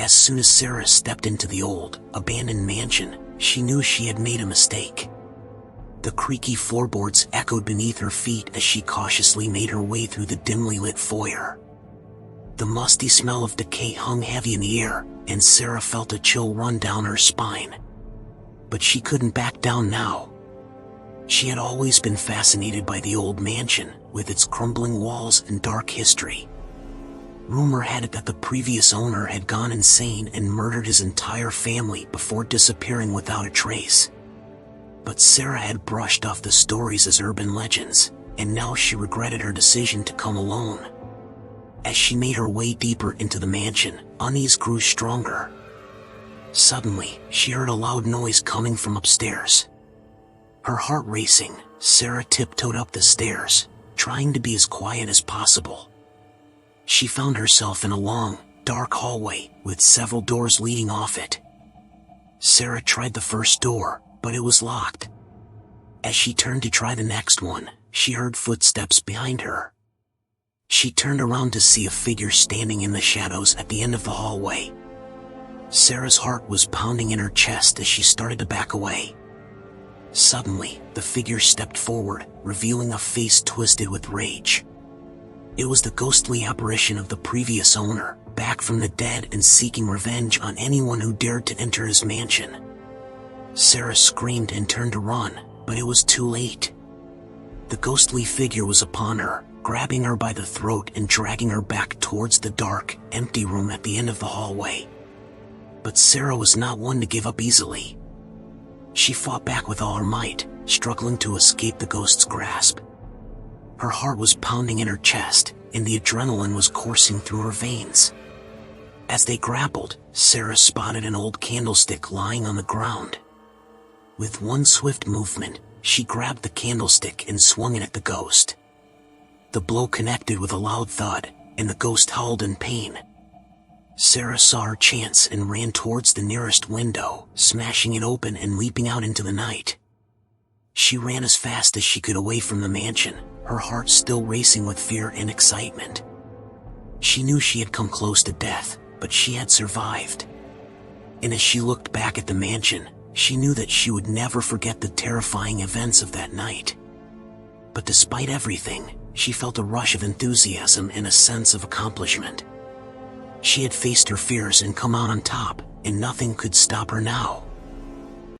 As soon as Sarah stepped into the old, abandoned mansion, she knew she had made a mistake. The creaky floorboards echoed beneath her feet as she cautiously made her way through the dimly lit foyer. The musty smell of decay hung heavy in the air, and Sarah felt a chill run down her spine. But she couldn't back down now. She had always been fascinated by the old mansion, with its crumbling walls and dark history. Rumor had it that the previous owner had gone insane and murdered his entire family before disappearing without a trace. But Sarah had brushed off the stories as urban legends, and now she regretted her decision to come alone. As she made her way deeper into the mansion, unease grew stronger. Suddenly, she heard a loud noise coming from upstairs. Her heart racing, Sarah tiptoed up the stairs, trying to be as quiet as possible. She found herself in a long, dark hallway with several doors leading off it. Sarah tried the first door, but it was locked. As she turned to try the next one, she heard footsteps behind her. She turned around to see a figure standing in the shadows at the end of the hallway. Sarah's heart was pounding in her chest as she started to back away. Suddenly, the figure stepped forward, revealing a face twisted with rage. It was the ghostly apparition of the previous owner, back from the dead and seeking revenge on anyone who dared to enter his mansion. Sarah screamed and turned to run, but it was too late. The ghostly figure was upon her, grabbing her by the throat and dragging her back towards the dark, empty room at the end of the hallway. But Sarah was not one to give up easily. She fought back with all her might, struggling to escape the ghost's grasp. Her heart was pounding in her chest, and the adrenaline was coursing through her veins. As they grappled, Sarah spotted an old candlestick lying on the ground. With one swift movement, she grabbed the candlestick and swung it at the ghost. The blow connected with a loud thud, and the ghost howled in pain. Sarah saw her chance and ran towards the nearest window, smashing it open and leaping out into the night. She ran as fast as she could away from the mansion, her heart still racing with fear and excitement. She knew she had come close to death, but she had survived. And as she looked back at the mansion, she knew that she would never forget the terrifying events of that night. But despite everything, she felt a rush of enthusiasm and a sense of accomplishment. She had faced her fears and come out on top, and nothing could stop her now.